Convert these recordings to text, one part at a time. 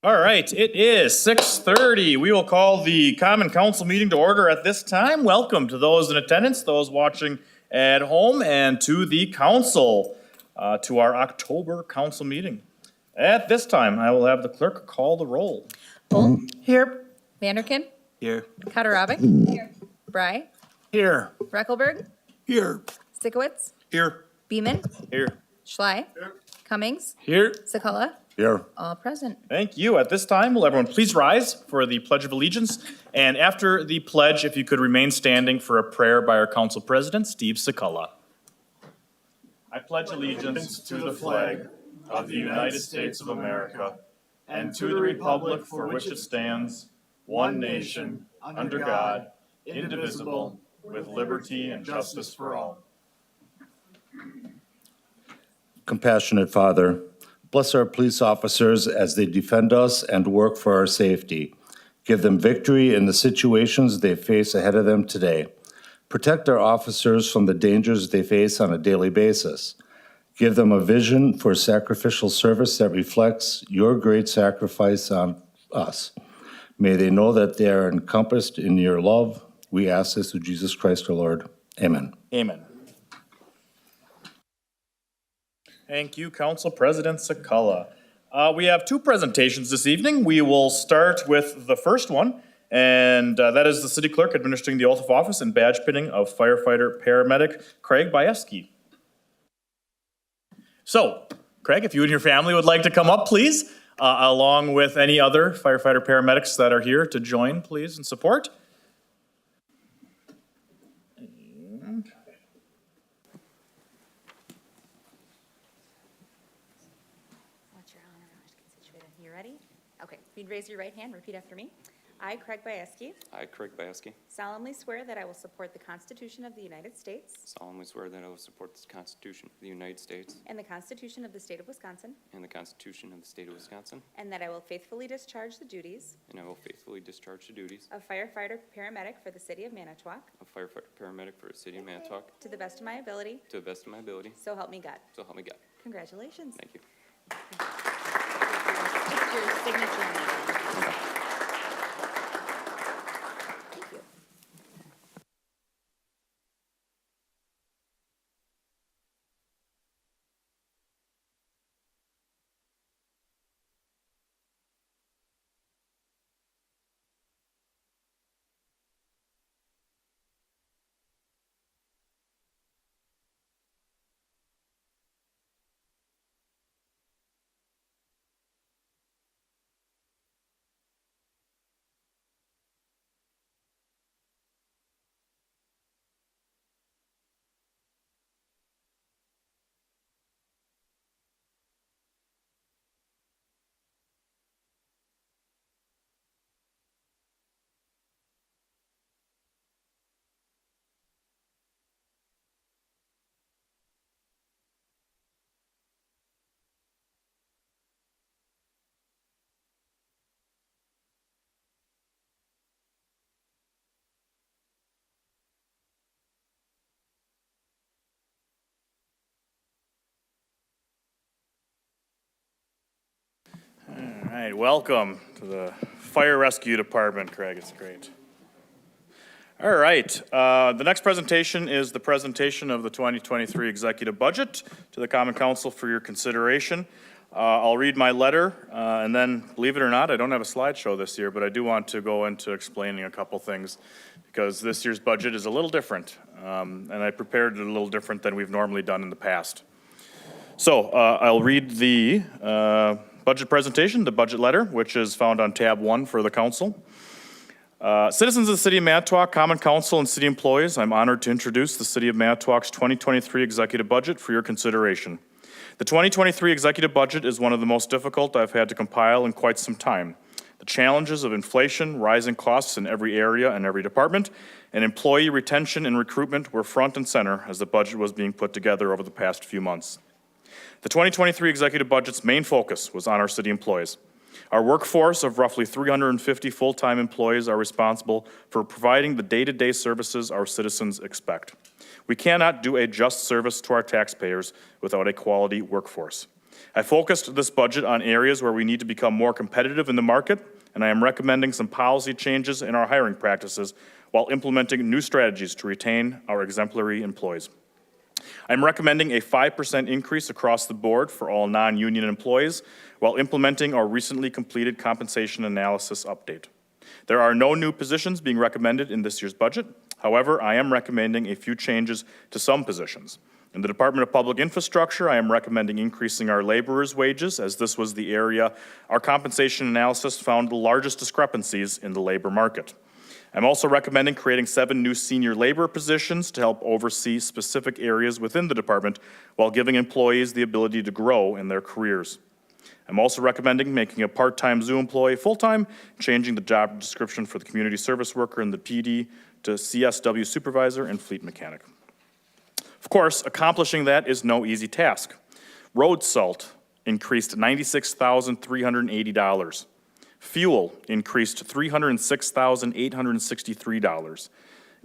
All right, it is 6:30. We will call the Common Council meeting to order at this time. Welcome to those in attendance, those watching at home, and to the council, to our October council meeting. At this time, I will have the clerk call the roll. Bull. Here. Vanderkin. Here. Katarabik. Here. Bry. Here. Reckelberg. Here. Sikowitz. Here. Beeman. Here. Schley. Here. Cummings. Here. Sakala. Here. All present. Thank you. At this time, will everyone please rise for the Pledge of Allegiance? And after the pledge, if you could remain standing for a prayer by our council president, Steve Sakala. I pledge allegiance to the flag of the United States of America and to the republic for which it stands, one nation, under God, indivisible, with liberty and justice for all. Compassionate Father, bless our police officers as they defend us and work for our safety. Give them victory in the situations they face ahead of them today. Protect our officers from the dangers they face on a daily basis. Give them a vision for sacrificial service that reflects your great sacrifice on us. May they know that they are encompassed in your love. We ask this through Jesus Christ our Lord. Amen. Amen. Thank you, Council President Sakala. We have two presentations this evening. We will start with the first one, and that is the City Clerk administering the oath of office and badge pinning of firefighter paramedic Craig Bieski. So, Craig, if you and your family would like to come up, please, along with any other firefighter paramedics that are here to join, please, and support. You ready? Okay. If you'd raise your right hand, repeat after me. I, Craig Bieski, I, Craig Bieski, solemnly swear that I will support the Constitution of the United States solemnly swear that I will support the Constitution of the United States and the Constitution of the State of Wisconsin, and the Constitution of the State of Wisconsin, and that I will faithfully discharge the duties and I will faithfully discharge the duties of firefighter paramedic for the City of Manitowoc of firefighter paramedic for the City of Manitowoc to the best of my ability, to the best of my ability, so help me God. so help me God. Congratulations. Thank you. Just your signature on that one. Thank you. All right, welcome to the Fire Rescue Department, Craig. It's great. All right, the next presentation is the presentation of the 2023 executive budget to the Common Council for your consideration. I'll read my letter, and then, believe it or not, I don't have a slideshow this year, but I do want to go into explaining a couple things because this year's budget is a little different, and I prepared it a little different than we've normally done in the past. So I'll read the budget presentation, the budget letter, which is found on tab 1 for the council. Citizens of the City of Manitowoc, Common Council, and City employees, I'm honored to introduce the City of Manitowoc's 2023 executive budget for your consideration. The 2023 executive budget is one of the most difficult I've had to compile in quite some time. The challenges of inflation, rising costs in every area and every department, and employee retention and recruitment were front and center as the budget was being put together over the past few months. The 2023 executive budget's main focus was on our city employees. Our workforce of roughly 350 full-time employees are responsible for providing the day-to-day services our citizens expect. We cannot do a just service to our taxpayers without a quality workforce. I focused this budget on areas where we need to become more competitive in the market, and I am recommending some policy changes in our hiring practices while implementing new strategies to retain our exemplary employees. I'm recommending a 5% increase across the board for all non-union employees while implementing our recently completed compensation analysis update. There are no new positions being recommended in this year's budget. However, I am recommending a few changes to some positions. In the Department of Public Infrastructure, I am recommending increasing our laborers' wages, as this was the area our compensation analysis found the largest discrepancies in the labor market. I'm also recommending creating 7 new senior labor positions to help oversee specific areas within the department while giving employees the ability to grow in their careers. I'm also recommending making a part-time zoo employee full-time, changing the job description for the community service worker and the PD to CSW supervisor and fleet mechanic. Of course, accomplishing that is no easy task. Road salt increased $96,380. Fuel increased $306,863.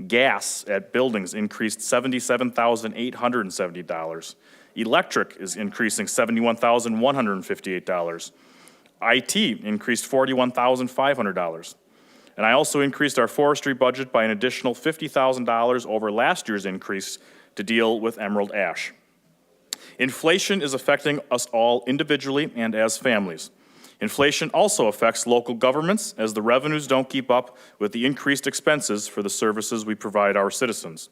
Gas at buildings increased $77,870. Electric is increasing $71,158. IT increased $41,500. And I also increased our forestry budget by an additional $50,000 over last year's increase to deal with emerald ash. Inflation is affecting us all individually and as families. Inflation also affects local governments as the revenues don't keep up with the increased expenses for the services we provide our citizens.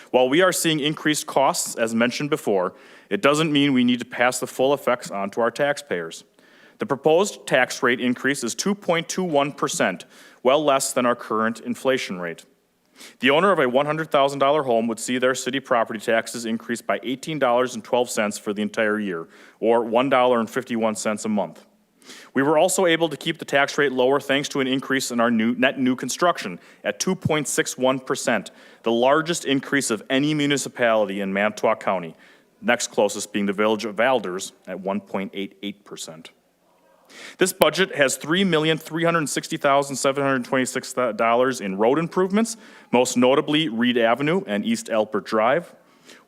While we are seeing increased costs, as mentioned before, it doesn't mean we need to pass the full effects on to our taxpayers. The proposed tax rate increase is 2.21%, well less than our current inflation rate. The owner of a $100,000 home would see their city property taxes increase by $18.12 for the entire year, or $1.51 a month. We were also able to keep the tax rate lower thanks to an increase in our net new construction at 2.61%, the largest increase of any municipality in Manitowoc County, next closest being the village of Valders at 1.88%. This budget has $3,360,726 in road improvements, most notably Reed Avenue and East Alpert Drive.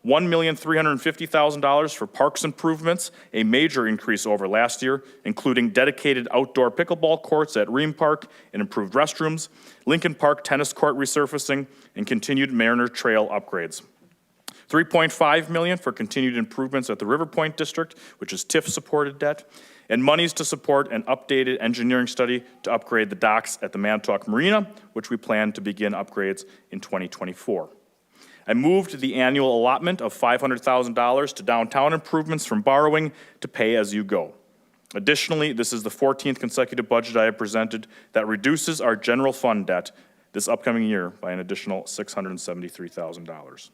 $1,350,000 for parks improvements, a major increase over last year, including dedicated outdoor pickleball courts at Ream Park and improved restrooms, Lincoln Park tennis court resurfacing, and continued Mariner Trail upgrades. $3.5 million for continued improvements at the River Point District, which is TIF-supported debt, and monies to support an updated engineering study to upgrade the docks at the Manitowoc Marina, which we plan to begin upgrades in 2024. I moved the annual allotment of $500,000 to downtown improvements from borrowing to pay-as-you-go. Additionally, this is the 14th consecutive budget I have presented that reduces our general fund debt this upcoming year by an additional $673,000.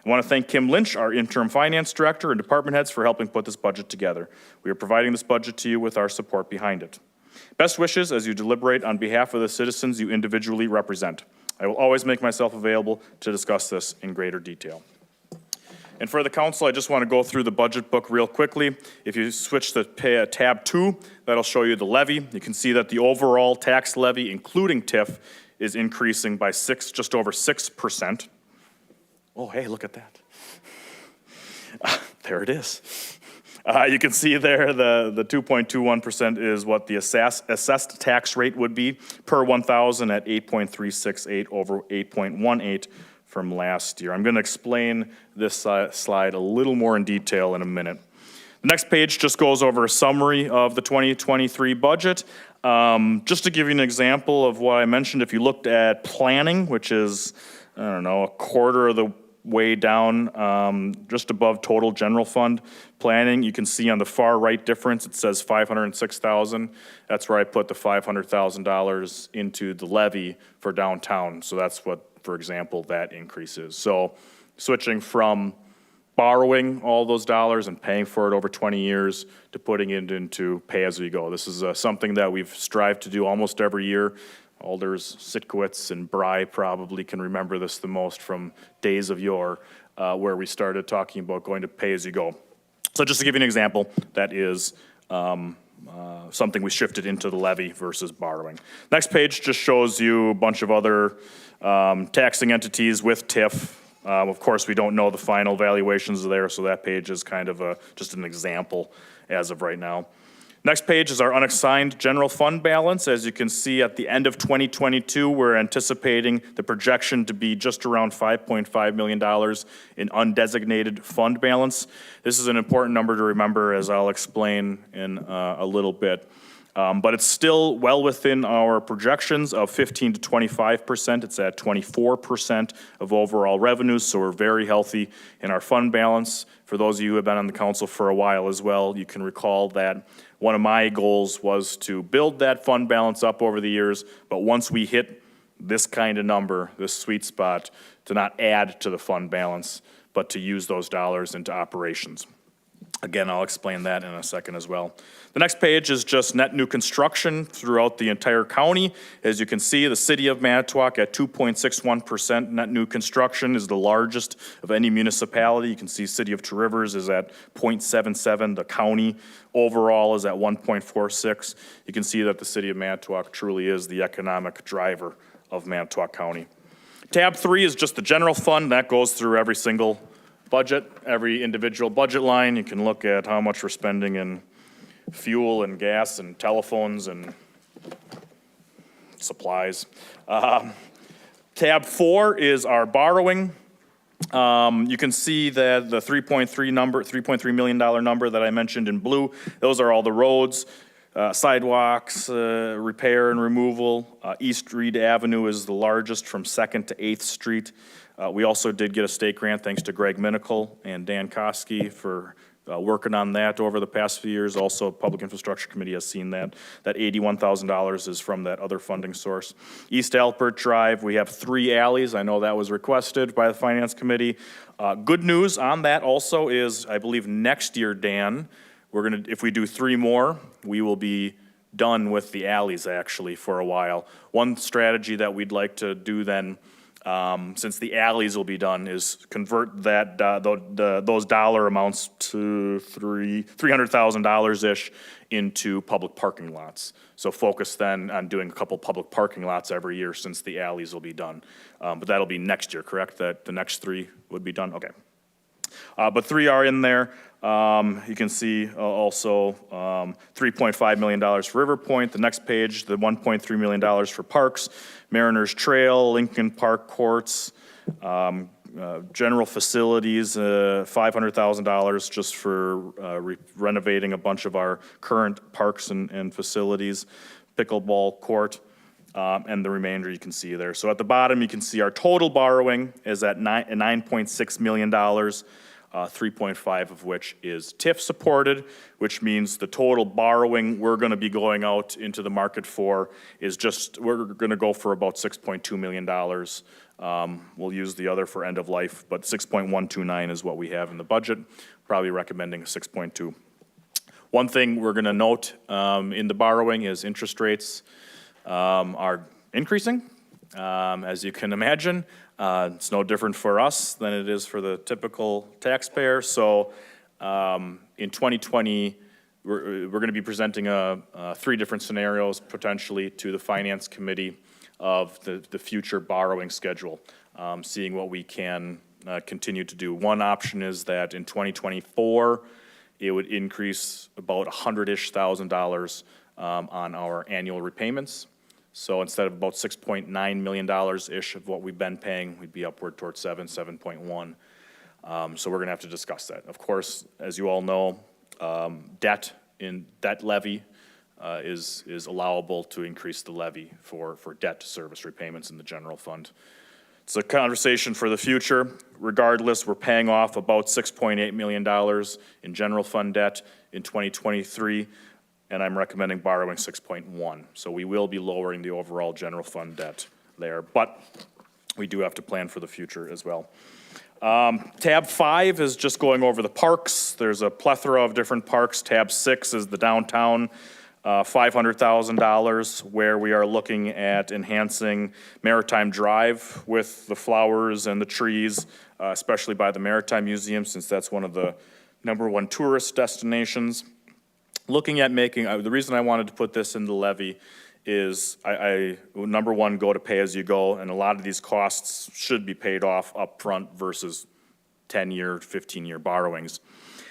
I want to thank Kim Lynch, our interim finance director, and department heads for helping put this budget together. We are providing this budget to you with our support behind it. Best wishes as you deliberate on behalf of the citizens you individually represent. I will always make myself available to discuss this in greater detail. And for the council, I just want to go through the budget book real quickly. If you switch to tab 2, that'll show you the levy. You can see that the overall tax levy, including TIF, is increasing by just over 6%. Oh, hey, look at that. There it is. You can see there the 2.21% is what the assessed tax rate would be per 1,000 at 8.368 over 8.18 from last year. I'm going to explain this slide a little more in detail in a minute. The next page just goes over a summary of the 2023 budget. Just to give you an example of what I mentioned, if you looked at planning, which is, I don't know, a quarter of the way down, just above total general fund planning, you can see on the far right difference, it says $506,000. That's where I put the $500,000 into the levy for downtown. So that's what, for example, that increase is. So switching from borrowing all those dollars and paying for it over 20 years to putting it into pay as we go. This is something that we've strived to do almost every year. Alders, Sitkowitz, and Bry probably can remember this the most from days of yore, where we started talking about going to pay-as-you-go. So just to give you an example, that is something we shifted into the levy versus borrowing. Next page just shows you a bunch of other taxing entities with TIF. Of course, we don't know the final valuations there, so that page is kind of just an example as of right now. Next page is our unassigned general fund balance. As you can see, at the end of 2022, we're anticipating the projection to be just around $5.5 million in undesignated fund balance. This is an important number to remember, as I'll explain in a little bit. But it's still well within our projections of 15 to 25%. It's at 24% of overall revenues, so we're very healthy in our fund balance. For those of you who have been on the council for a while as well, you can recall that one of my goals was to build that fund balance up over the years, but once we hit this kind of number, this sweet spot, to not add to the fund balance, but to use those dollars into operations. Again, I'll explain that in a second as well. The next page is just net new construction throughout the entire county. As you can see, the city of Manitowoc at 2.61% net new construction is the largest of any municipality. You can see city of Two Rivers is at 0.77. The county overall is at 1.46. You can see that the city of Manitowoc truly is the economic driver of Manitowoc County. Tab 3 is just the general fund. That goes through every single budget, every individual budget line. You can look at how much we're spending in fuel and gas and telephones and supplies. Tab 4 is our borrowing. You can see that the $3.3 million number that I mentioned in blue, those are all the roads, sidewalks, repair and removal. East Reed Avenue is the largest from 2nd to 8th Street. We also did get a state grant thanks to Greg Minical and Dan Koski for working on that over the past few years. Also, Public Infrastructure Committee has seen that. That $81,000 is from that other funding source. East Albert Drive, we have 3 alleys. I know that was requested by the Finance Committee. Good news on that also is, I believe next year, Dan, if we do 3 more, we will be done with the alleys actually for a while. One strategy that we'd like to do then, since the alleys will be done, is convert that those dollar amounts to $300,000-ish into public parking lots. So focus then on doing a couple public parking lots every year since the alleys will be done. But that'll be next year, correct? That the next 3 would be done? Okay. But 3 are in there. You can see also $3.5 million for River Point. The next page, the $1.3 million for parks, Mariners Trail, Lincoln Park Courts, general facilities, $500,000 just for renovating a bunch of our current parks and facilities, pickleball court, and the remainder you can see there. So at the bottom, you can see our total borrowing is at $9.6 million. 3.5 of which is TIF supported, which means the total borrowing we're going to be going out into the market for is we're going to go for about $6.2 million. We'll use the other for end of life, but 6.129 is what we have in the budget, probably recommending 6.2. One thing we're going to note in the borrowing is interest rates are increasing, as you can imagine. It's no different for us than it is for the typical taxpayer. So in 2020, we're going to be presenting 3 different scenarios potentially to the Finance Committee of the future borrowing schedule, seeing what we can continue to do. One option is that in 2024, it would increase about $100-ish thousand on our annual repayments. So instead of about $6.9 million-ish of what we've been paying, we'd be upward towards 7.1. So we're gonna have to discuss that. Of course, as you all know, debt levy is allowable to increase the levy for debt service repayments in the general fund. It's a conversation for the future. Regardless, we're paying off about $6.8 million in general fund debt in 2023. And I'm recommending borrowing 6.1. So we will be lowering the overall general fund debt there, but we do have to plan for the future as well. Tab 5 is just going over the parks. There's a plethora of different parks. Tab 6 is the downtown, $500,000, where we are looking at enhancing Maritime Drive with the flowers and the trees, especially by the Maritime Museum, since that's one of the #1 tourist destinations. Looking at making, the reason I wanted to put this in the levy is #1, go to pay as you go, and a lot of these costs should be paid off upfront versus 10-year, 15-year borrowings.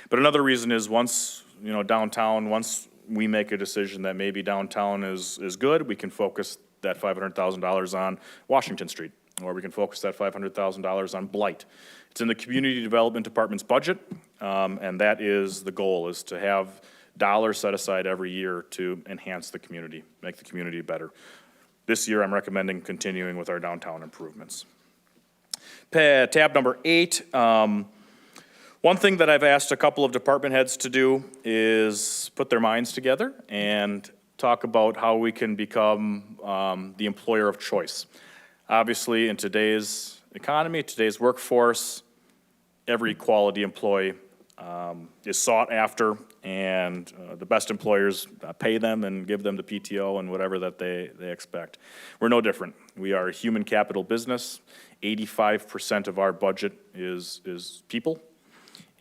But another reason is once downtown, once we make a decision that maybe downtown is good, we can focus that $500,000 on Washington Street, or we can focus that $500,000 on Blight. It's in the Community Development Department's budget, and that is the goal, is to have dollars set aside every year to enhance the community, make the community better. This year, I'm recommending continuing with our downtown improvements. Tab number 8, one thing that I've asked a couple of department heads to do is put their minds together and talk about how we can become the employer of choice. Obviously, in today's economy, today's workforce, every quality employee is sought after, and the best employers pay them and give them the PTO and whatever that they expect. We're no different. We are a human capital business. 85% of our budget is people,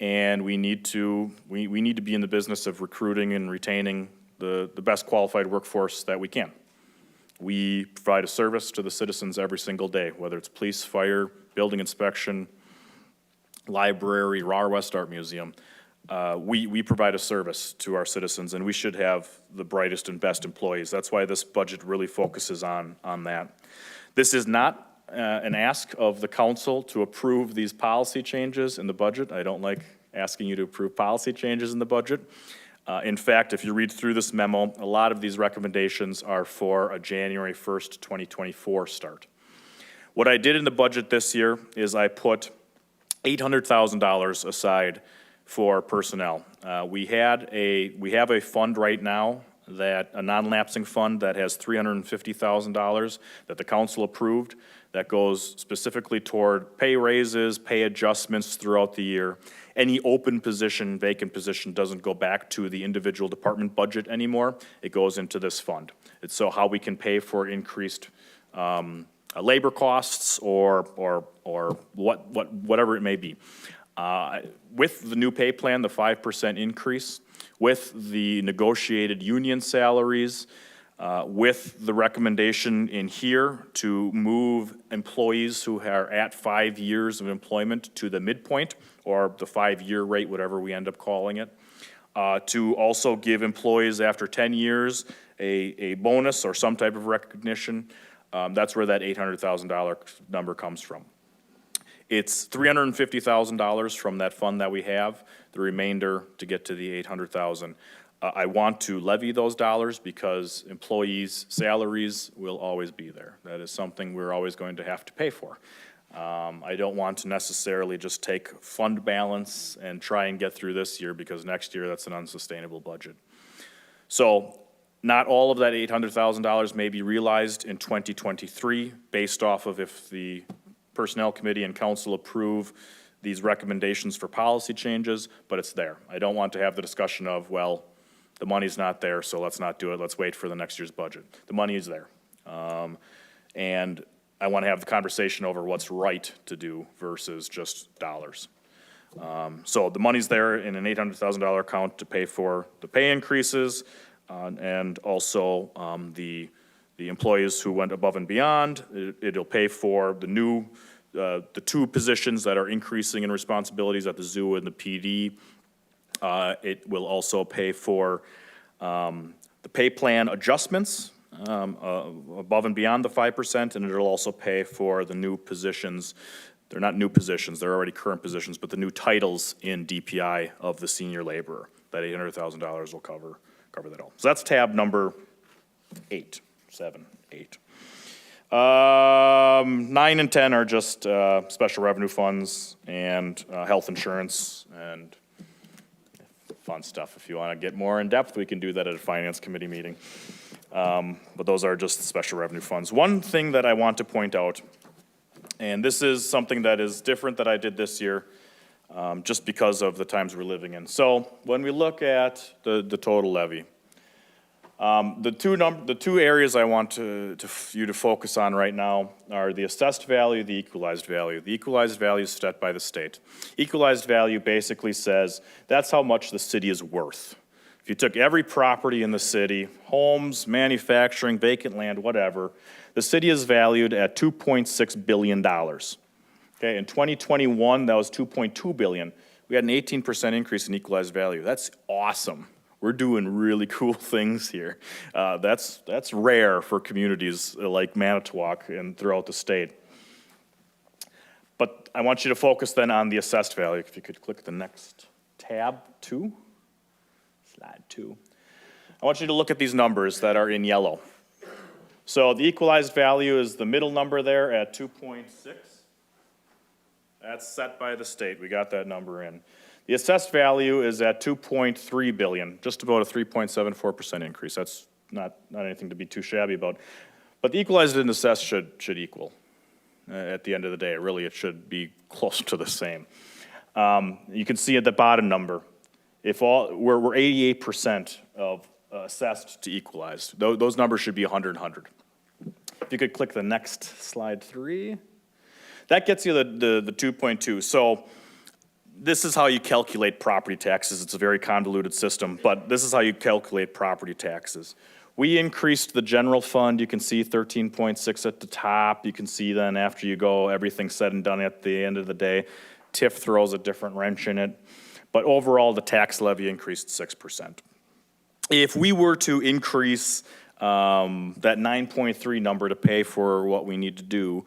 and we need to be in the business of recruiting and retaining the best qualified workforce that we can. We provide a service to the citizens every single day, whether it's police, fire, building inspection, library, Raw West Art Museum. We provide a service to our citizens, and we should have the brightest and best employees. That's why this budget really focuses on that. This is not an ask of the council to approve these policy changes in the budget. I don't like asking you to approve policy changes in the budget. In fact, if you read through this memo, a lot of these recommendations are for a January 1st, 2024 start. What I did in the budget this year is I put $800,000 aside for personnel. We have a fund right now, a non-lapsing fund that has $350,000 that the council approved that goes specifically toward pay raises, pay adjustments throughout the year. Any open position, vacant position doesn't go back to the individual department budget anymore. It goes into this fund. It's so how we can pay for increased labor costs or whatever it may be. With the new pay plan, the 5% increase, with the negotiated union salaries, with the recommendation in here to move employees who are at 5 years of employment to the midpoint, or the 5-year rate, whatever we end up calling it, to also give employees after 10 years a bonus or some type of recognition. That's where that $800,000 number comes from. It's $350,000 from that fund that we have, the remainder to get to the $800,000. I want to levy those dollars because employees' salaries will always be there. That is something we're always going to have to pay for. I don't want to necessarily just take fund balance and try and get through this year, because next year that's an unsustainable budget. So not all of that $800,000 may be realized in 2023 based off of if the Personnel Committee and Council approve these recommendations for policy changes, but it's there. I don't want to have the discussion of, well, the money's not there, so let's not do it. Let's wait for the next year's budget. The money is there. And I want to have the conversation over what's right to do versus just dollars. So the money's there in an $800,000 account to pay for the pay increases and also the employees who went above and beyond. It'll pay for the new, the 2 positions that are increasing in responsibilities at the zoo and the PD. It will also pay for the pay plan adjustments above and beyond the 5%, and it'll also pay for the new positions. They're not new positions, they're already current positions, but the new titles in DPI of the senior laborer. That $800,000 will cover that all. So that's tab number 8, 7, 8. 9 and 10 are just special revenue funds and health insurance and fun stuff. If you want to get more in depth, we can do that at a finance committee meeting. But those are just special revenue funds. One thing that I want to point out, and this is something that is different that I did this year, just because of the times we're living in. So when we look at the total levy, the two areas I want you to focus on right now are the assessed value, the equalized value. The equalized value is set by the state. Equalized value basically says that's how much the city is worth. If you took every property in the city, homes, manufacturing, vacant land, whatever, the city is valued at $2.6 billion. Okay, in 2021, that was $2.2 billion. we had an 18% increase in equalized value. That's awesome. We're doing really cool things here. That's rare for communities like Manitowoc and throughout the state. But I want you to focus then on the assessed value. If you could click the next tab, slide 2. I want you to look at these numbers that are in yellow. So the equalized value is the middle number there at 2.6. That's set by the state. We got that number in. The assessed value is at 2.3 billion, just about a 3.74% increase. That's not anything to be too shabby about. But the equalized and assessed should equal at the end of the day. Really, it should be close to the same. You can see at the bottom number, we're 88% of assessed to equalized. Those numbers should be 100, 100. If you could click the next slide 3. That gets you the 2.2. So this is how you calculate property taxes. It's a very convoluted system, but this is how you calculate property taxes. We increased the general fund. You can see 13.6 at the top. You can see then after you go, everything said and done at the end of the day, TIF throws a different wrench in it. But overall, the tax levy increased 6%. If we were to increase that 9.3 number to pay for what we need to do,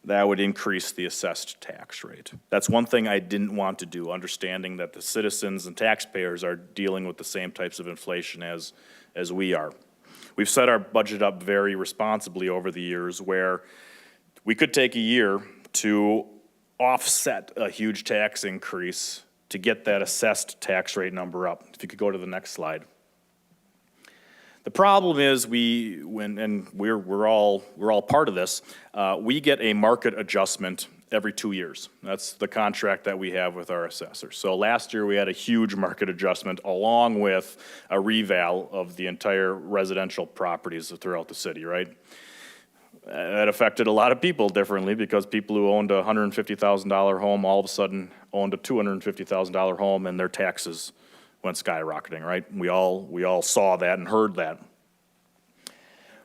that would increase the assessed tax rate. That's one thing I didn't want to do, understanding that the citizens and taxpayers are dealing with the same types of inflation as we are. We've set our budget up very responsibly over the years where we could take a year to offset a huge tax increase to get that assessed tax rate number up. If you could go to the next slide. The problem is we're all part of this. We get a market adjustment every 2 years. That's the contract that we have with our assessors. So last year we had a huge market adjustment along with a reval of the entire residential properties throughout the city, right? That affected a lot of people differently because people who owned a $150,000 home all of a sudden owned a $250,000 home and their taxes went skyrocketing, right? We all saw that and heard that.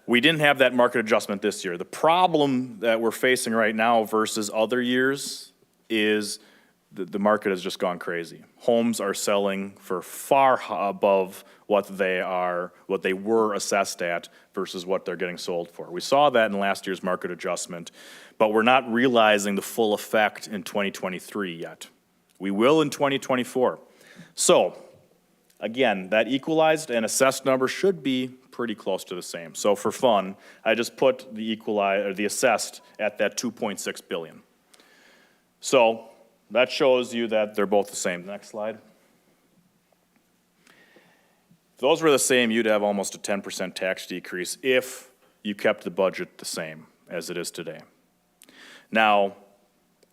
We didn't have that market adjustment this year. The problem that we're facing right now versus other years is the market has just gone crazy. Homes are selling for far above what they were assessed at versus what they're getting sold for. We saw that in last year's market adjustment, but we're not realizing the full effect in 2023 yet. We will in 2024. So, again, that equalized and assessed number should be pretty close to the same. So for fun, I just put the assessed at that 2.6 billion. So that shows you that they're both the same. Next slide. If those were the same, you'd have almost a 10% tax decrease if you kept the budget the same as it is today. Now,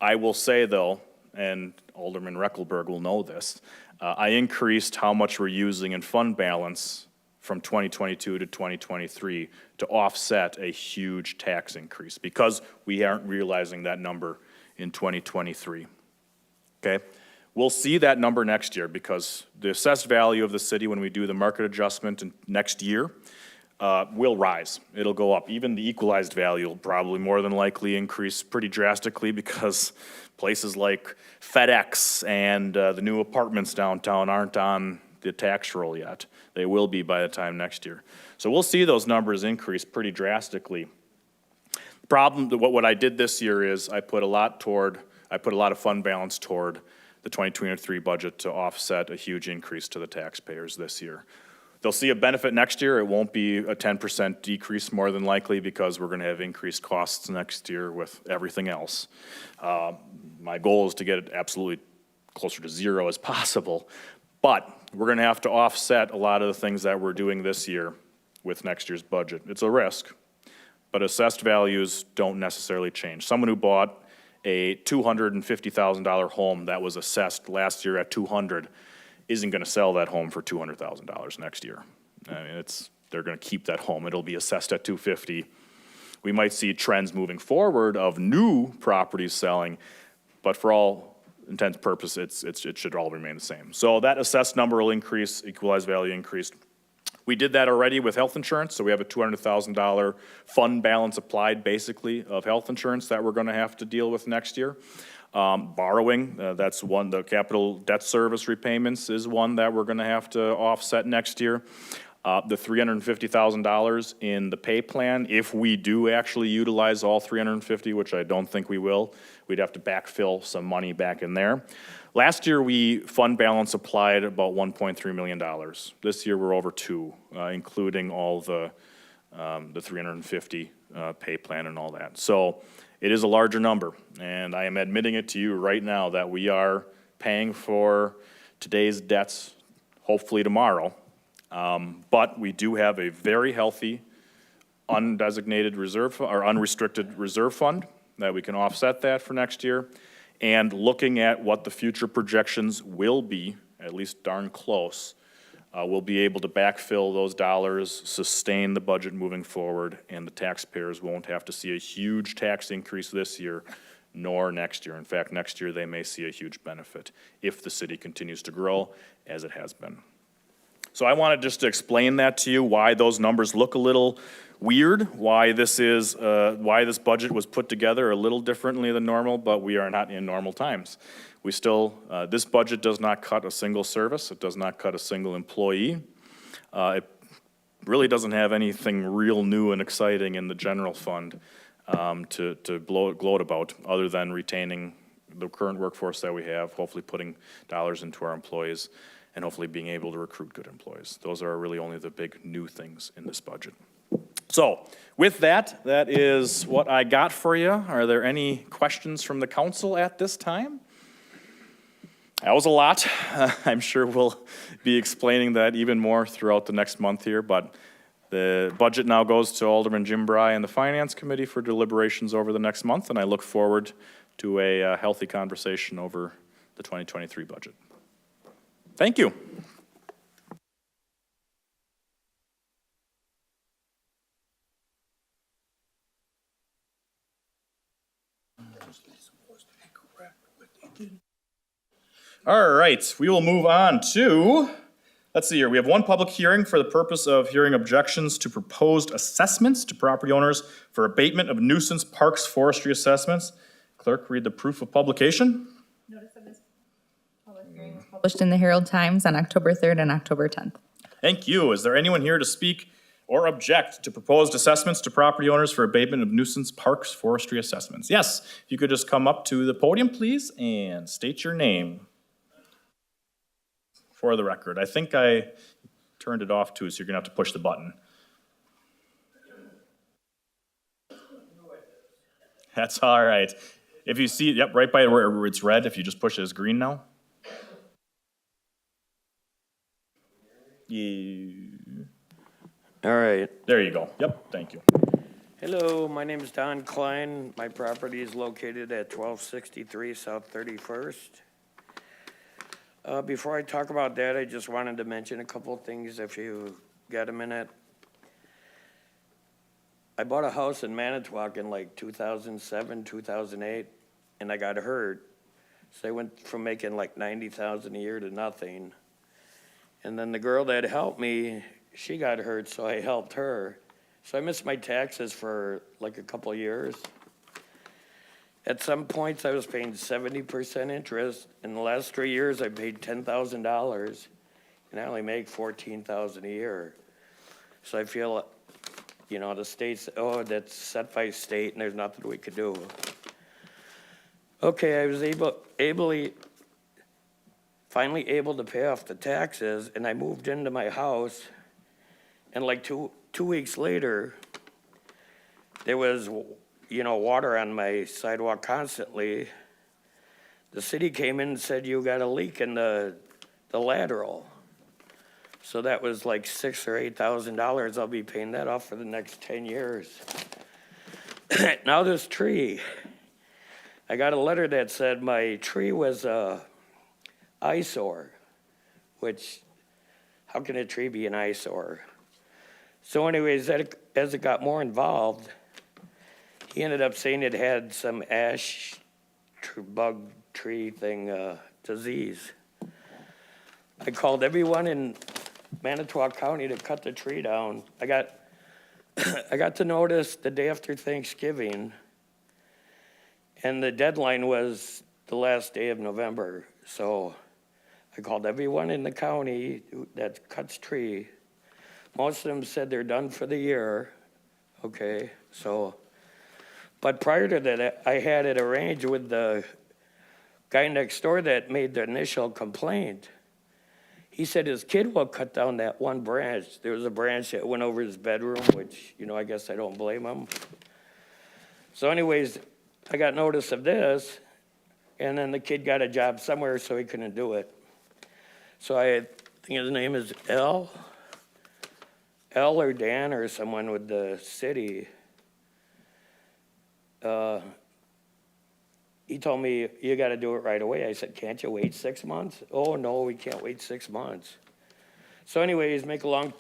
I will say though, and Alderman Reckelberg will know this, I increased how much we're using in fund balance from 2022 to 2023 to offset a huge tax increase because we aren't realizing that number in 2023, okay? We'll see that number next year because the assessed value of the city when we do the market adjustment next year will rise. It'll go up. Even the equalized value will probably more than likely increase pretty drastically because places like FedEx and the new apartments downtown aren't on the tax roll yet. They will be by the time next year. So we'll see those numbers increase pretty drastically. The problem, what I did this year is I put a lot of fund balance toward the 2023 budget to offset a huge increase to the taxpayers this year. They'll see a benefit next year. It won't be a 10% decrease more than likely because we're gonna have increased costs next year with everything else. My goal is to get it absolutely closer to zero as possible, but we're gonna have to offset a lot of the things that we're doing this year with next year's budget. It's a risk, but assessed values don't necessarily change. Someone who bought a $250,000 home that was assessed last year at $200,000 isn't gonna sell that home for $200,000 next year. I mean, they're gonna keep that home. It'll be assessed at $250,000. We might see trends moving forward of new properties selling, but for all intents and purposes, it should all remain the same. So that assessed number will increase, equalized value increased. We did that already with health insurance, so we have a $200,000 fund balance applied basically of health insurance that we're gonna have to deal with next year. Borrowing, that's one, the capital debt service repayments is one that we're gonna have to offset next year. The $350,000 in the pay plan, if we do actually utilize all 350, which I don't think we will, we'd have to backfill some money back in there. Last year, we fund balance applied about $1.3 million. This year, we're over two, including all the 350 pay plan and all that. So it is a larger number, and I am admitting it to you right now that we are paying for today's debts, hopefully tomorrow. But we do have a very healthy undesignated reserve or unrestricted reserve fund that we can offset that for next year. And looking at what the future projections will be, at least darn close, we'll be able to backfill those dollars, sustain the budget moving forward, and the taxpayers won't have to see a huge tax increase this year nor next year. In fact, next year they may see a huge benefit if the city continues to grow as it has been. So I wanted just to explain that to you, why those numbers look a little weird, why this budget was put together a little differently than normal, but we are not in normal times. We still, this budget does not cut a single service, it does not cut a single employee. It really doesn't have anything real new and exciting in the general fund to gloat about, other than retaining the current workforce that we have, hopefully putting dollars into our employees, and hopefully being able to recruit good employees. Those are really only the big new things in this budget. So with that, that is what I got for you. Are there any questions from the council at this time? That was a lot. I'm sure we'll be explaining that even more throughout the next month here, but the budget now goes to Alderman Jim Bry and the Finance Committee for deliberations over the next month, and I look forward to a healthy conversation over the 2023 budget. Thank you. All right, we will move on to, let's see here, we have one public hearing for the purpose of hearing objections to proposed assessments to property owners for abatement of nuisance parks forestry assessments. Clerk, read the proof of publication. Notice of this public hearing was published in the Herald Times on October 3rd and October 10th. Thank you. Is there anyone here to speak or object to proposed assessments to property owners for abatement of nuisance parks forestry assessments? Yes, if you could just come up to the podium, please, and state your name for the record. I think I turned it off too, so you're gonna have to push the button. That's all right. If you see, yep, right by where it's red, if you just push it as green now. All right. There you go. Yep, thank you. Hello, my name is Don Klein. My property is located at 1263 South 31st. Before I talk about that, I just wanted to mention a couple of things if you got a minute. I bought a house in Manitowoc in like 2007, 2008, and I got hurt. So I went from making like $90,000 a year to nothing. And then the girl that helped me, she got hurt, so I helped her. So I missed my taxes for like a couple of years. At some points, I was paying 70% interest. In the last 3 years, I paid $10,000, and I only make $14,000 a year. So I feel, you know, the state's, oh, that's set by state, and there's nothing we could do. Okay, I was finally able to pay off the taxes, and I moved into my house, and like two weeks later, there was, you know, water on my sidewalk constantly. The city came in and said, you got a leak in the lateral. So that was like $6,000 or $8,000. I'll be paying that off for the next 10 years. Now this tree, I got a letter that said my tree was a eyesore, which, how can a tree be an eyesore? So anyways, as it got more involved, he ended up saying it had some ash bug tree thing disease. I called everyone in Manitowoc County to cut the tree down. I got the notice the day after Thanksgiving, and the deadline was the last day of November. So I called everyone in the county that cuts tree. Most of them said they're done for the year, okay, so. But prior to that, I had it arranged with the guy next door that made the initial complaint. He said his kid will cut down that one branch. There was a branch that went over his bedroom, which, I guess I don't blame him. So anyways, I got notice of this, and then the kid got a job somewhere, so he couldn't do it. So I think his name is L or Dan or someone with the city. He told me, you got to do it right away. I said, can't you wait 6 months? Oh, no, we can't wait 6 months. So anyways, make a long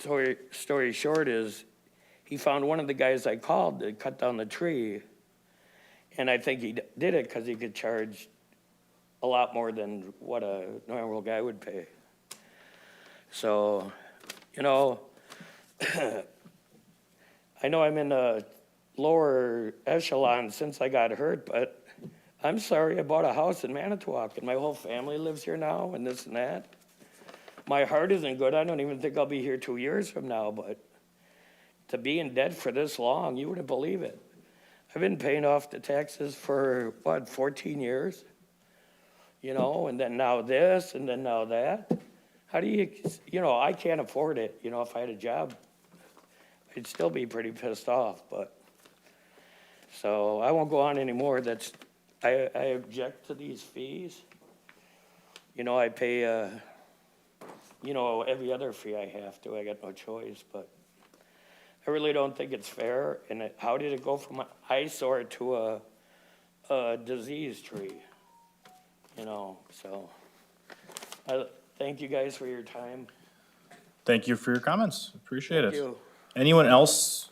story short is he found one of the guys I called to cut down the tree. And I think he did it because he could charge a lot more than what a normal guy would pay. So, I know I'm in the lower echelon since I got hurt, but I'm sorry, I bought a house in Manitowoc, and my whole family lives here now, and this and that. My heart isn't good. I don't even think I'll be here 2 years from now, but to be in debt for this long, you wouldn't believe it. I've been paying off the taxes for, 14 years? And then now this, and then now that. How do you, I can't afford it. If I had a job, I'd still be pretty pissed off, but. So I won't go on anymore. I object to these fees. I pay, every other fee I have to. I got no choice, but I really don't think it's fair. And how did it go from an eyesore to a disease tree? So I thank you guys for your time. Thank you for your comments. Appreciate it. Thank you. Anyone else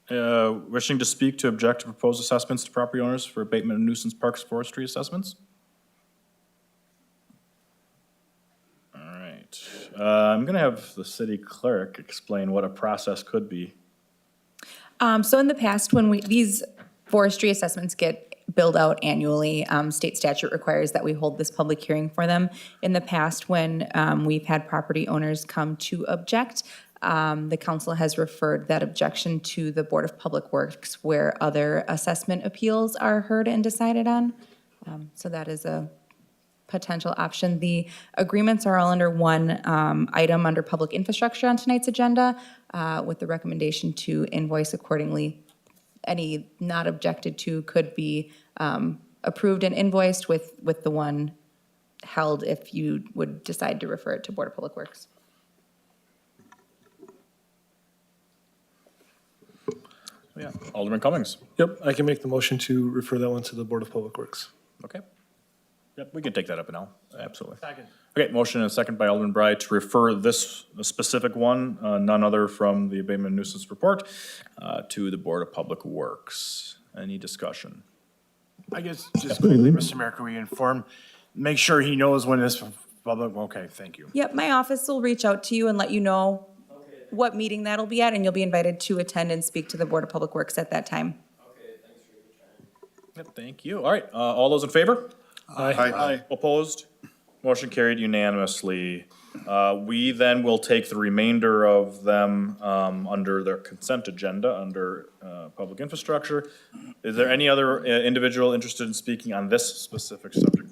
wishing to speak to object to proposed assessments to property owners for abatement of nuisance parks forestry assessments? All right. I'm going to have the city clerk explain what a process could be. So in the past, when these forestry assessments get billed out annually, state statute requires that we hold this public hearing for them. In the past, when we've had property owners come to object, the council has referred that objection to the Board of Public Works, where other assessment appeals are heard and decided on. So that is a potential option. The agreements are all under one item under public infrastructure on tonight's agenda, with the recommendation to invoice accordingly. Any not objected to could be approved and invoiced with the one held if you would decide to refer it to Board of Public Works. Yeah, Alderman Cummings. Yep, I can make the motion to refer that one to the Board of Public Works. Okay. Yep, we can take that up now. Absolutely. Second. Okay, motion and a second by Alderman Bry to refer this specific one, none other from the abatement nuisance report, to the Board of Public Works. Any discussion? I guess just quickly, Mr. Mayor, can we make sure he knows when this public, okay, thank you. Yep, my office will reach out to you and let you know what meeting that'll be at, and you'll be invited to attend and speak to the Board of Public Works at that time. Okay, thanks for your time. Yep, thank you. All right, all those in favor? Aye. Opposed? Motion carried unanimously. We then will take the remainder of them under their consent agenda, under public infrastructure. Is there any other individual interested in speaking on this specific subject?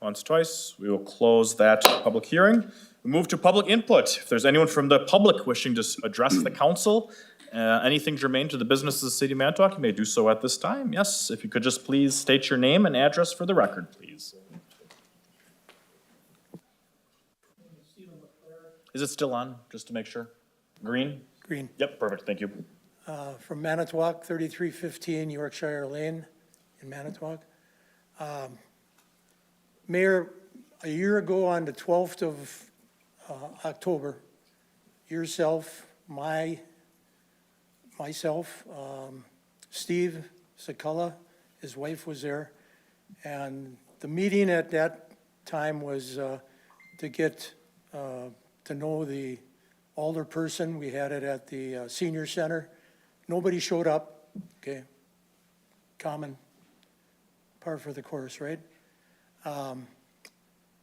Once, twice. We will close that public hearing. We move to public input. If there's anyone from the public wishing to address the council, anything germane to the business of the city of Manitowoc, you may do so at this time. Yes, if you could just please state your name and address for the record, please. Is it still on, just to make sure? Green? Green. Yep, perfect, thank you. From Manitowoc, 3315 Yorkshire Lane in Manitowoc. Mayor, a year ago on the 12th of October, yourself, myself, Steve Sakala, his wife was there, and the meeting at that time was to get to know the older person. We had it at the senior center. Nobody showed up, okay? Common par for the course, right?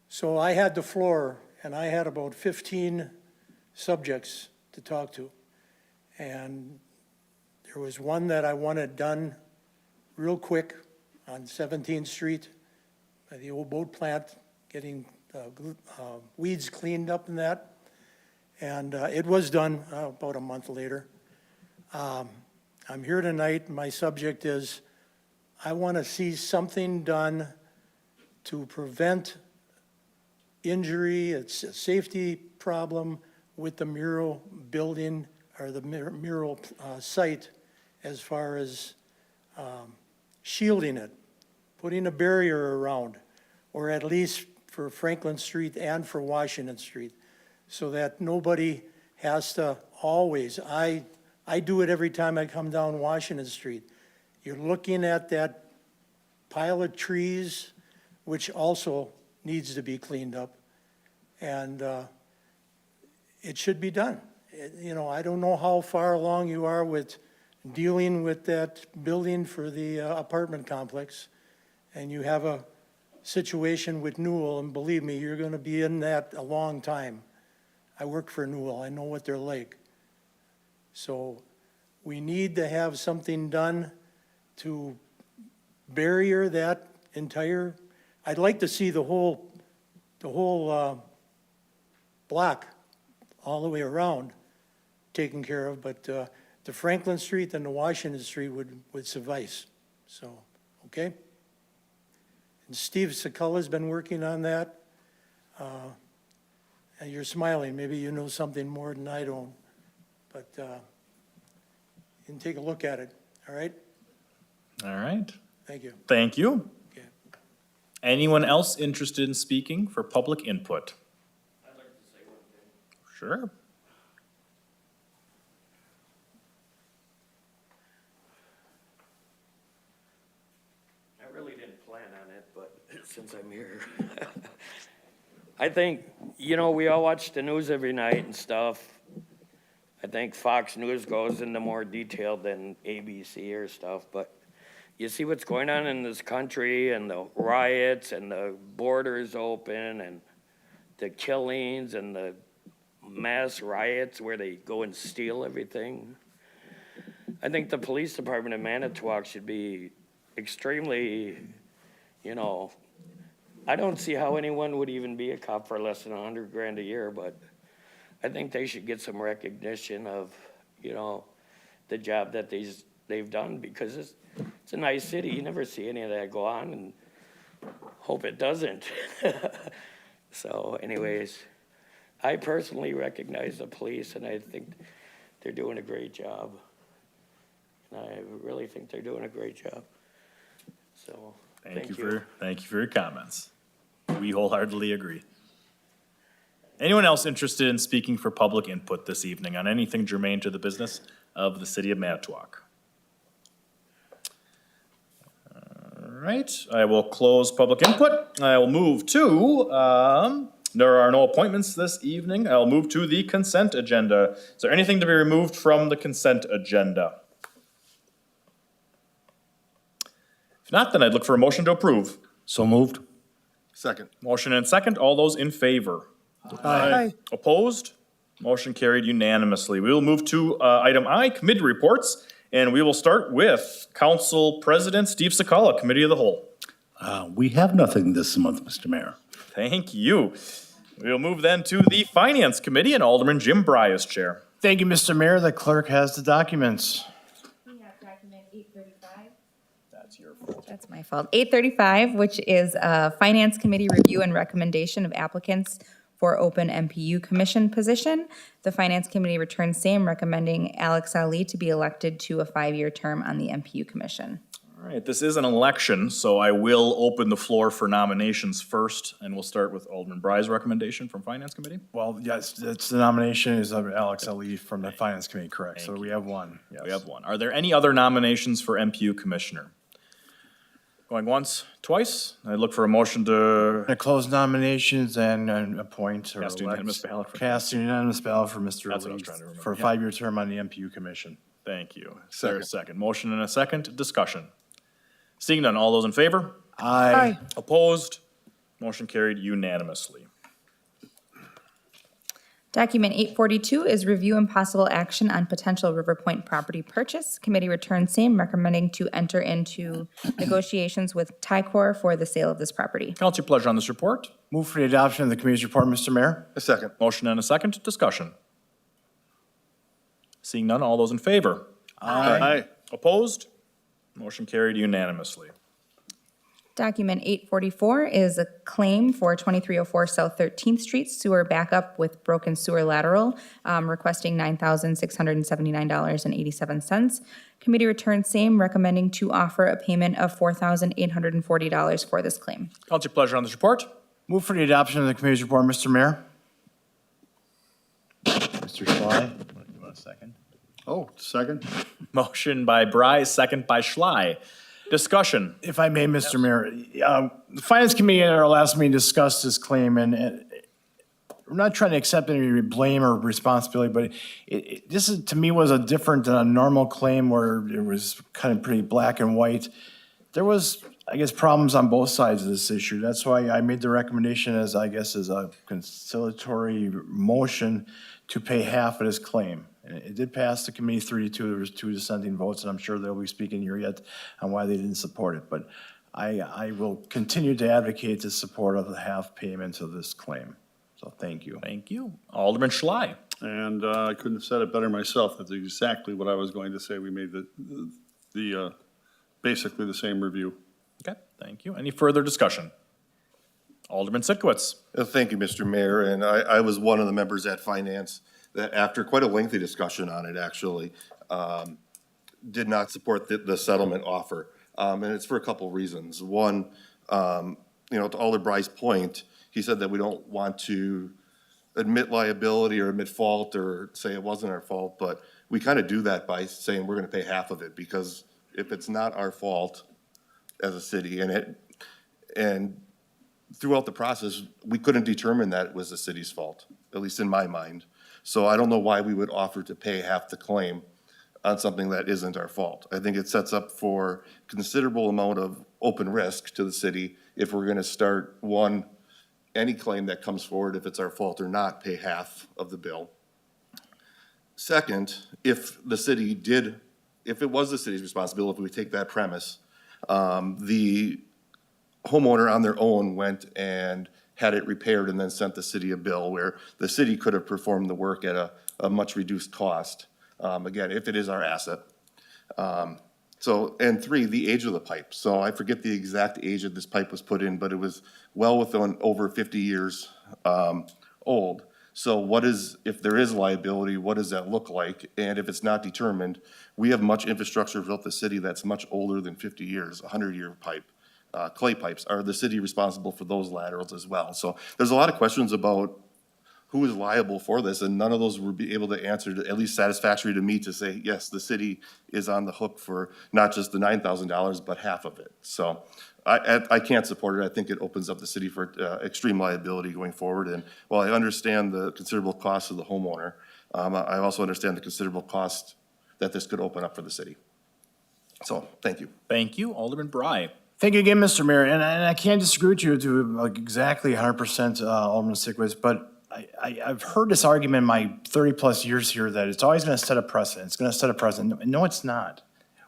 So I had the floor, and I had about 15 subjects to talk to. And there was one that I wanted done real quick on 17th Street by the old boat plant, getting weeds cleaned up and that. And it was done about a month later. I'm here tonight, my subject is, I want to see something done to prevent injury. It's a safety problem with the mural building or the mural site as far as shielding it, putting a barrier around, or at least for Franklin Street and for Washington Street, so that nobody has to always, I do it every time I come down Washington Street. You're looking at that pile of trees, which also needs to be cleaned up, and it should be done. You know, I don't know how far along you are with dealing with that building for the apartment complex, and you have a situation with Newell, and believe me, you're gonna be in that a long time. I work for Newell, I know what they're like. So we need to have something done to barrier that entire, I'd like to see the whole block all the way around taken care of, but the Franklin Street and the Washington Street would suffice, so, okay? And Steve Sekulla's been working on that. And you're smiling, maybe you know something more than I don't, but you can take a look at it, all right? All right. Thank you. Thank you. Okay. Anyone else interested in speaking for public input? I'd like to say one thing. Sure. I really didn't plan on it, but since I'm here. I think, you know, we all watch the news every night and stuff. I think Fox News goes into more detail than ABC or stuff, but you see what's going on in this country and the riots and the borders open and the killings and the mass riots where they go and steal everything. I think the police department in Manitowoc should be extremely, you know, I don't see how anyone would even be a cop for less than $100,000 a year, but I think they should get some recognition of, you know, the job that they've done, because it's a nice city. You never see any of that go on, and hope it doesn't. So anyways, I personally recognize the police, and I think they're doing a great job. And I really think they're doing a great job. So, thank you. Thank you for your comments. We wholeheartedly agree. Anyone else interested in speaking for public input this evening on anything germane to the business of the city of Manitowoc? All right, I will close public input. I will move to, there are no appointments this evening. I'll move to the consent agenda. Is there anything to be removed from the consent agenda? If not, then I'd look for a motion to approve. So moved. Second. Motion and second. All those in favor? Aye. Opposed? Motion carried unanimously. We will move to item I, committee reports, and we will start with Council President Steve Sekulla, Committee of the Whole. We have nothing this month, Mr. Mayor. Thank you. We will move then to the Finance Committee, and Alderman Jim Bry is chair. Thank you, Mr. Mayor. The clerk has the documents. We have document 835. That's your fault. That's my fault. 835, which is a Finance Committee review and recommendation of applicants for open MPU commission position. The Finance Committee returned same, recommending Alex Ali to be elected to a 5-year term on the MPU commission. All right, this is an election, so I will open the floor for nominations first, and we'll start with Alderman Bry's recommendation from Finance Committee. Well, yes, it's the nomination is of Alex Ali from the Finance Committee, correct? So we have one. We have one. Are there any other nominations for MPU Commissioner? Going once, twice. I look for a motion to, To close nominations and appoint or Cast a elect. unanimous ballot for- Cast a unanimous ballot for Mr. That's what I was Lee trying to remember, for a yeah. 5-year term on the MPU Commission. thank you. Is there a second? Motion and a second, discussion. Seeing none, all those in favor? Aye. Opposed? Motion carried unanimously. Document 842 is review and possible action on potential River Point property purchase. Committee returns same, recommending to enter into negotiations with Ticor for the sale of this property. Council, your pleasure on this report. Move for the adoption of the committee's report, Mr. Mayor. A second. Motion and a second, discussion. Seeing none, all those in favor? Aye. Opposed? Motion carried unanimously. Document 844 is a claim for 2304 South 13th Street sewer backup with broken sewer lateral, requesting $9,679.87. Committee returns same, recommending to offer a payment of $4,840 for this claim. Council, your pleasure on this report. Move for the adoption of the committee's report, Mr. Mayor. Mr. Schley, you want a second? Oh, second? Motion by Bry, second by Schley. Discussion. If I may, Mr. Mayor, the Finance Committee at our last meeting discussed this claim, and we're not trying to accept any blame or responsibility, but this is, to me, was a different than a normal claim where it was kind of pretty black and white. There was, I guess, problems on both sides of this issue. That's why I made the recommendation as a conciliatory motion to pay half of this claim. And it did pass the committee 3-2. There was 2 dissenting votes, and I'm sure they'll be speaking here yet on why they didn't support it. But I will continue to advocate the support of the half payment of this claim. So thank you. Thank you. Alderman Schley. And I couldn't have said it better myself. That's exactly what I was going to say. We made basically the same review. Okay, thank you. Any further discussion? Alderman Sitkowitz. Thank you, Mr. Mayor, and I was one of the members at Finance that, after quite a lengthy discussion on it, actually, did not support the settlement offer. And it's for a couple reasons. One, to Alder Bry's point, he said that we don't want to admit liability or admit fault or say it wasn't our fault, but we kind of do that by saying we're going to pay half of it, because if it's not our fault as a city, and throughout the process, we couldn't determine that it was the city's fault, at least in my mind. So I don't know why we would offer to pay half the claim on something that isn't our fault. I think it sets up for considerable amount of open risk to the city if we're going to start any claim that comes forward, if it's our fault or not, pay half of the bill. Second, if it was the city's responsibility, if we take that premise, the homeowner on their own went and had it repaired and then sent the city a bill where the city could have performed the work at a much reduced cost, again, if it is our asset. And 3, the age of the pipe. So I forget the exact age that this pipe was put in, but it was well within over 50 years old. So if there is liability, what does that look like? And if it's not determined, we have much infrastructure throughout the city that's much older than 50 years, 100-year pipe. Clay pipes. Are the city responsible for those laterals as well? So there's a lot of questions about who is liable for this, and none of those would be able to answer, at least satisfactory to me, to say, yes, the city is on the hook for not just the $9,000, but half of it. So I can't support it. I think it opens up the city for extreme liability going forward. And while I understand the considerable cost of the homeowner, I also understand the considerable cost that this could open up for the city. So, thank you. Thank you. Alderman Bry. Thank you again, Mr. Mayor, and I can't disagree with you to exactly 100%, Alderman Sikwitz, but I've heard this argument in my 30-plus years here that it's always going to set a precedent. It's going to set a precedent. No, it's not.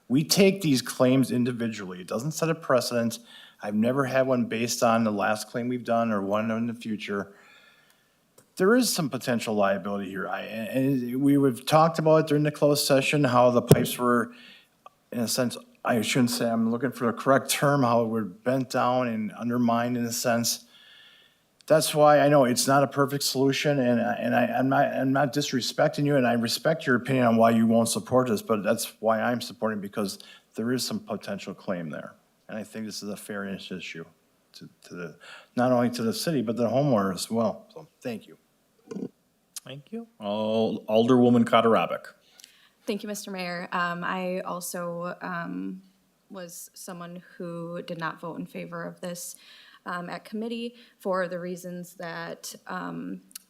We take these claims individually. It doesn't set a precedent. I've never had one based on the last claim we've done or one in the future. There is some potential liability here. And we've talked about it during the closed session, how the pipes were, in a sense, I shouldn't say, I'm looking for the correct term, how it were bent down and undermined in a sense. That's why I know it's not a perfect solution, and I'm not disrespecting you, and I respect your opinion on why you won't support this, but that's why I'm supporting, because there is some potential claim there. And I think this is a fairness issue to not only to the city, but the homeowner as well. So, thank you. Thank you. Alderwoman Katarabik. Thank you, Mr. Mayor. I also was someone who did not vote in favor of this at committee for the reasons that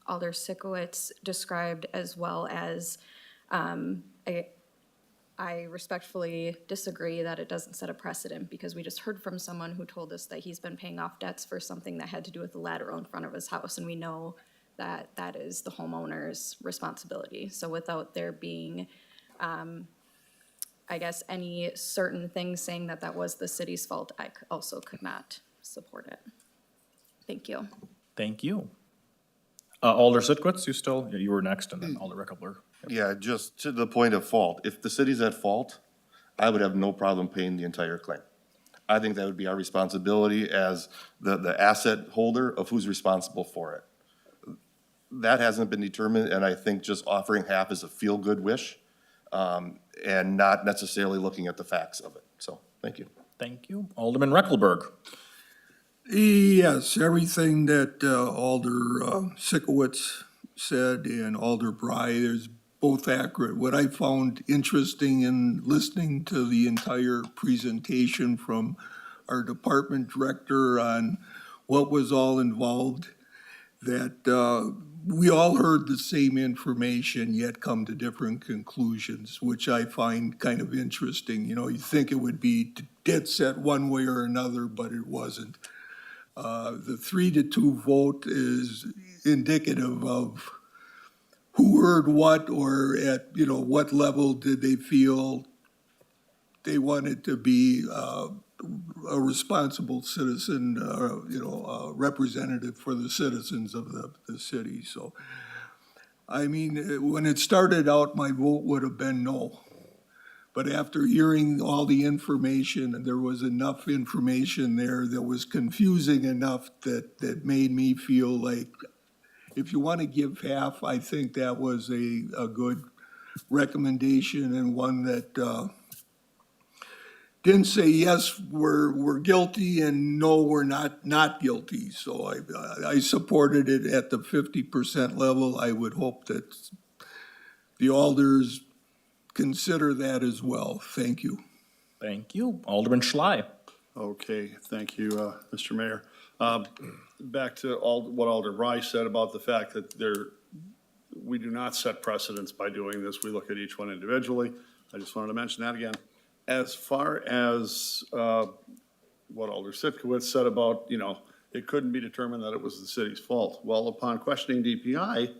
Alder Sikowitz described, as well as I respectfully disagree that it doesn't set a precedent, because we just heard from someone who told us that he's been paying off debts for something that had to do with the lateral in front of his house, and we know that that is the homeowner's responsibility. So without there being, I guess, any certain things saying that that was the city's fault, I also could not support it. Thank you. Thank you. Alder Sitkwitz, you were next, and then Alder Reckelberg. Yeah, just to the point of fault. If the city's at fault, I would have no problem paying the entire claim. I think that would be our responsibility as the asset holder of who's responsible for it. That hasn't been determined, and I think just offering half is a feel-good wish, and not necessarily looking at the facts of it. So, thank you. Thank you. Alderman Reckelberg. Yes, everything that Alder Sikowitz said and Alder Bry is both accurate. What I found interesting in listening to the entire presentation from our department director on what was all involved, that we all heard the same information yet come to different conclusions, which I find kind of interesting. You know, you think it would be dead set one way or another, but it wasn't. The 3-2 vote is indicative of who heard what, or at, you know, what level did they feel they wanted to be a responsible citizen, representative for the citizens of the city. So, I mean, when it started out, my vote would have been no. But after hearing all the information, there was enough information there that was confusing enough that made me feel like, if you want to give half, I think that was a good recommendation, and one that didn't say, yes, we're guilty, and no, we're not guilty. So I supported it at the 50% level. I would hope that the alders consider that as well. Thank you. Thank you. Alderman Schley. Okay, thank you, Mr. Mayor. Back to what Alder Rice said about the fact that we do not set precedents by doing this. We look at each one individually. I just wanted to mention that again. As far as what Alder Sitkowitz said about, you know, it couldn't be determined that it was the city's fault. Well, upon questioning DPI,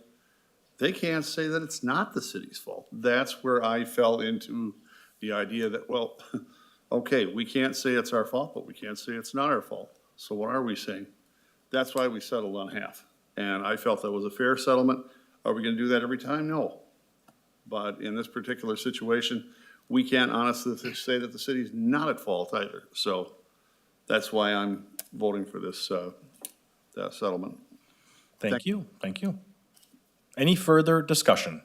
they can't say that it's not the city's fault. That's where I fell into the idea that, well, okay, we can't say it's our fault, but we can't say it's not our fault. So what are we saying? That's why we settled on half. And I felt that was a fair settlement. Are we gonna do that every time? No. But in this particular situation, we can't honestly say that the city's not at fault either. So that's why I'm voting for this that settlement. Thank you. Thank you. Any further discussion?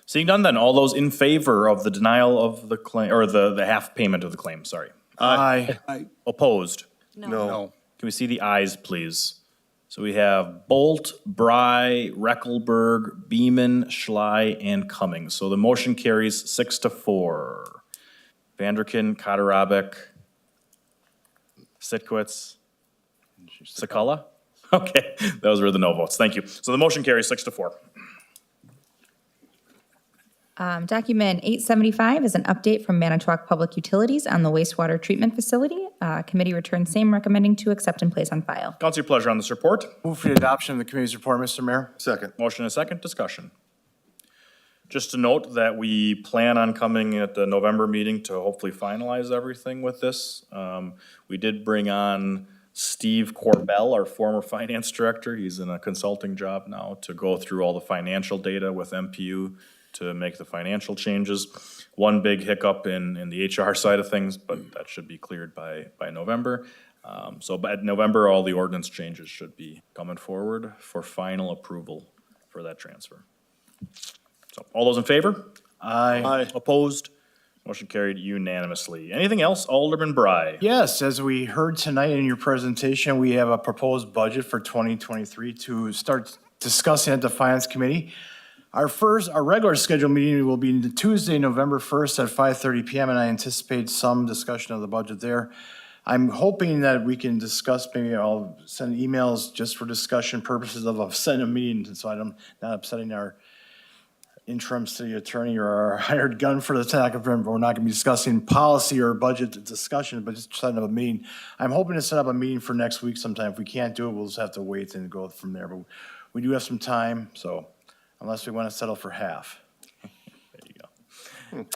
Seeing none, then, all those in favor of the denial of the claim, or the half payment of the claim, sorry. Aye. Opposed? No. Can we see the ayes, please? So we have Bolt, Bry, Reckelberg, Beeman, Schley, and Cummings. So the motion carries 6-4. Vanderkin, Katarabek, Sitkowitz, Sakala? Okay, those were the no votes. Thank you. So the motion carries 6-4. Document 875 is an update from Manitowoc Public Utilities on the wastewater treatment facility. Committee returns same, recommending to accept and place on file. Council, your pleasure on this report. Move for the adoption of the committee's report, Mr. Mayor. Second. Motion and a second, discussion. Just to note that we plan on coming at the November meeting to hopefully finalize everything with this. We did bring on Steve Corbell, our former finance director. He's in a consulting job now to go through all the financial data with MPU to make the financial changes. One big hiccup in the HR side of things, but that should be cleared by November. So by November, all the ordinance changes should be coming forward for final approval for that transfer. So all those in favor? Aye. Opposed? Motion carried unanimously. Anything else, Alderman Bry? Yes, as we heard tonight in your presentation, we have a proposed budget for 2023 to start discussing at the Finance Committee. Our regular scheduled meeting will be Tuesday, November 1st at 5:30 PM, and I anticipate some discussion of the budget there. I'm hoping that we can discuss, maybe I'll send emails just for discussion purposes of a Senate meeting, so I'm not upsetting our interim city attorney or our hired gun for the attack of him. We're not gonna be discussing policy or budget discussion, but just setting up a meeting. I'm hoping to set up a meeting for next week sometime. If we can't do it, we'll just have to wait and go from there, but we do have some time, so unless we want to settle for half. There you go.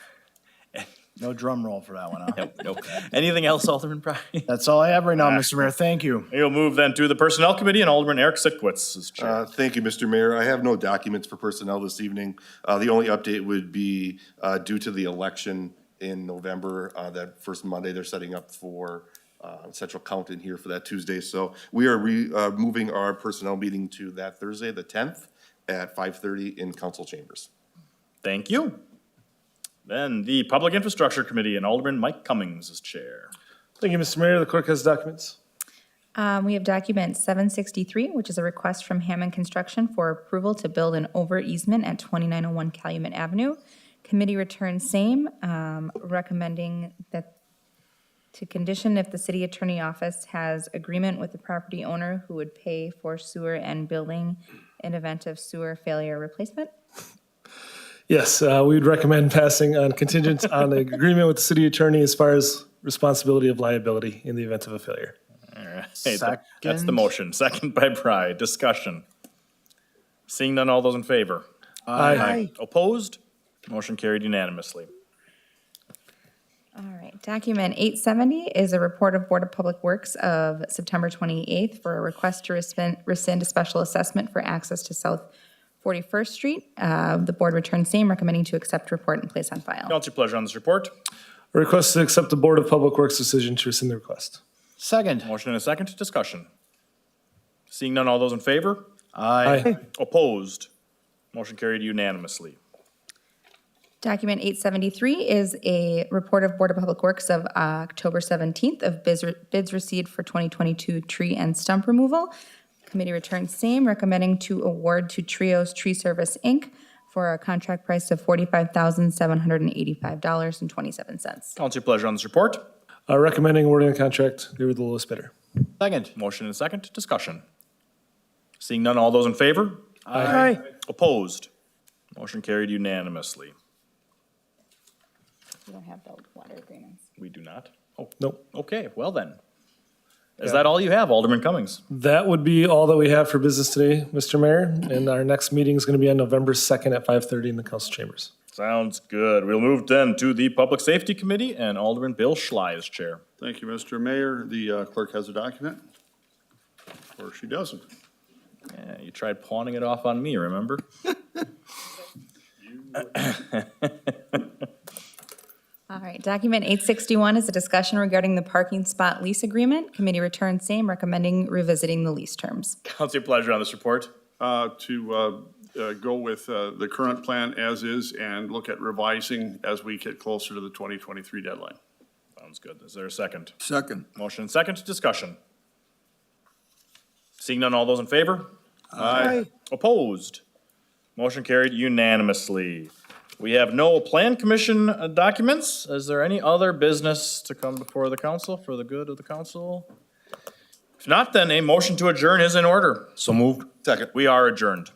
No drum roll for that one, huh? Nope, nope. Anything else, Alderman Pry? That's all I have right now, Mr. Mayor. Thank you. You'll move then to the Personnel Committee, and Alderman Eric Sikwitz is chair. Thank you, Mr. Mayor. I have no documents for personnel this evening. The only update would be due to the election in November, that first Monday, they're setting up for central count in here for that Tuesday. So we are moving our personnel meeting to that Thursday, the 10th, at 5:30 in council chambers. Thank you. Then the Public Infrastructure Committee, and Alderman Mike Cummings is chair. Thank you, Mr. Mayor. The clerk has documents. We have document 763, which is a request from Hammond Construction for approval to build an over easement at 2901 Calumet Avenue. Committee returns same, recommending that to condition if the city attorney office has agreement with the property owner who would pay for sewer and building in event of sewer failure replacement. Yes, we would recommend passing on contingent on the agreement with the city attorney as far as responsibility of liability in the event of a failure. All right, that's the motion. Second by Pry. Discussion. Seeing none, all those in favor? Aye. Opposed? Motion carried unanimously. All right, document 870 is a report of Board of Public Works of September 28th for a request to rescind a special assessment for access to South 41st Street. The board returns same, recommending to accept report and place on file. Council pleasure on this report. A request to accept the Board of Public Works decision to rescind the request. Second. Motion and a second. Discussion. Seeing none, all those in favor? Aye. Opposed? Motion carried unanimously. Document 873 is a report of Board of Public Works of October 17th of bids received for 2022 tree and stump removal. Committee returns same, recommending to award to Trios Tree Service, Inc. for a contract price of $45,785.27. Council pleasure on this report. Recommending awarding the contract. They were the lowest bidder. Second. Motion and a second. Discussion. Seeing none, all those in favor? Aye. Opposed? Motion carried unanimously. We don't have the water agreements. We do not? Oh, Nope. okay, well then. Is that all you have, Alderman Cummings? That would be all that we have for business today, Mr. Mayor. And our next meeting is going to be on November 2nd at 5:30 in the council chambers. Sounds good. We'll move then to the Public Safety Committee, and Alderman Bill Schley is chair. Thank you, Mr. Mayor. The clerk has a document, or she doesn't. Yeah, you tried pawning it off on me, remember? All right, document 861 is a discussion regarding the parking spot lease agreement. Committee returns same, recommending revisiting the lease terms. Council pleasure on this report. To go with the current plan as is and look at revising as we get closer to the 2023 deadline. Sounds good. Is there a second? Second. Motion and second. Discussion. Seeing none, all those in favor? Aye. Opposed? Motion carried unanimously. We have no plan commission documents. Is there any other business to come before the council for the good of the council? If not, then a motion to adjourn is in order. So moved. Second. We are adjourned.